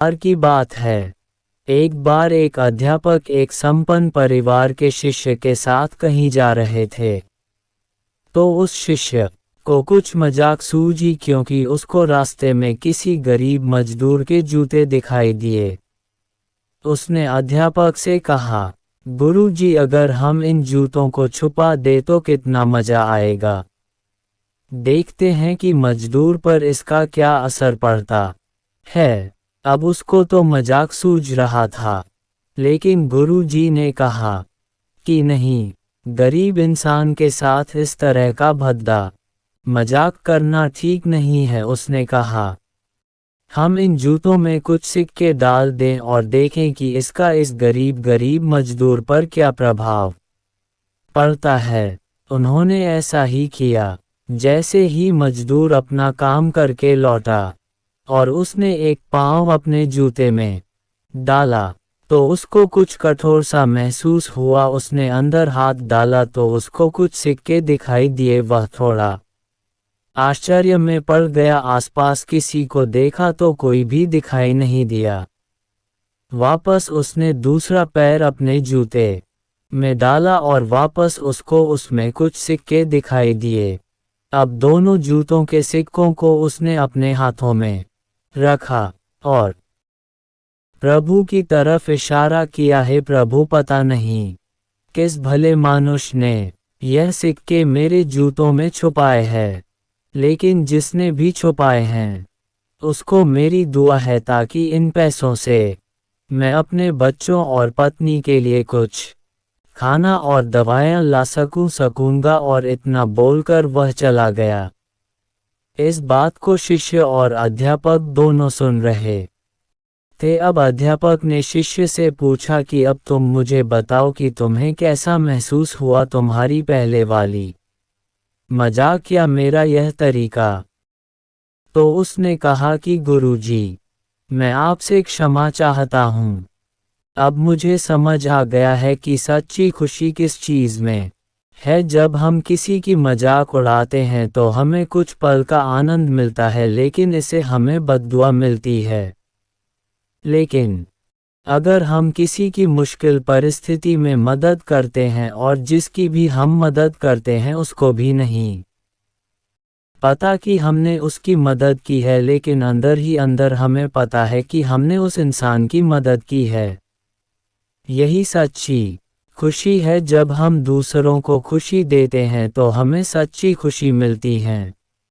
बार की बात है। एक बार एक अध्यापक एक संपन्न परिवार के शिष्य के साथ कहीं जा रहे थे। तो उस शिष्य को कुछ मजाक सूझी क्योंकि उसको रास्ते में किसी गरीब मजदूर के जूते दिखाई दिए। उसने अध्यापक से कहा, गुरुजी, अगर हम इन जूतों को छुपा दे तो कितना मजा आएगा। देखते हैं कि मजदूर पर इसका क्या असर पड़ता है। अब उसको तो मजाक सूझ रहा था, लेकिन गुरुजी ने कहा कि नहीं, गरीब इंसान के साथ इस तरह का भद्दा मजाक करना ठीक नहीं है। उसने कहा, हम इन जूतों में कुछ सिक्के डाल दें और देखें कि इसका इस गरीब मजदूर पर क्या प्रभाव पड़ता है। उन्होंने ऐसा ही किया। जैसे ही मजदूर अपना काम करके लौटा और उसने एक पाँव अपने जूते में डाला तो उसको कुछ कठोर सा महसूस हुआ। उसने अंदर हाथ डाला तो उसको कुछ सिक्के दिखाई दिए। वह थोड़ा आश्चर्य में पड़ गया। आसपास किसी को देखा तो कोई भी दिखाई नहीं दिया। वापस उसने दूसरा पैर अपने जूते में डाला और वापस उसको उसमें कुछ सिक्के दिखाई दिए। अब दोनों जूतों के सिक्कों को उसने अपने हाथों में रखा और प्रभु की तरफ इशारा किया, है प्रभु, पता नहीं किस भले मानुष ने यह सिक्के मेरे जूतों में छुपाए हैं, लेकिन जिसने भी छुपाए हैं उसको मेरी दुआ है ताकि इन पैसों से मैं अपने बच्चों और पत्नी के लिए कुछ खाना और दवाएं ला सकूंगा। और इतना बोलकर वह चला गया। इस बात को शिष्य और अध्यापक दोनों सुन रहे थे। अब अध्यापक ने शिष्य से पूछा कि अब तुम मुझे बताओ कि तुम्हें कैसा महसूस हुआ, तुम्हारी पहले वाली मजाक या मेरा यह तरीका। तो उसने कहा कि गुरुजी, मैं आपसे क्षमा चाहता हूँ। अब मुझे समझ आ गया है कि सच्ची खुशी किस चीज़ में है। जब हम किसी की मजाक उड़ाते हैं तो हमें कुछ पल का आनंद मिलता है, लेकिन इससे हमें बद्दुआ मिलती है। लेकिन अगर हम किसी की मुश्किल परिस्थिति में मदद करते हैं और जिसकी भी हम मदद करते हैं उसको भी नहीं पता कि हमने उसकी मदद की है, लेकिन अंदर ही अंदर हमें पता है कि हमने उस इंसान की मदद की है। यही सच्ची खुशी है। जब हम दूसरों को खुशी देते हैं तो हमें सच्ची खुशी मिलती है।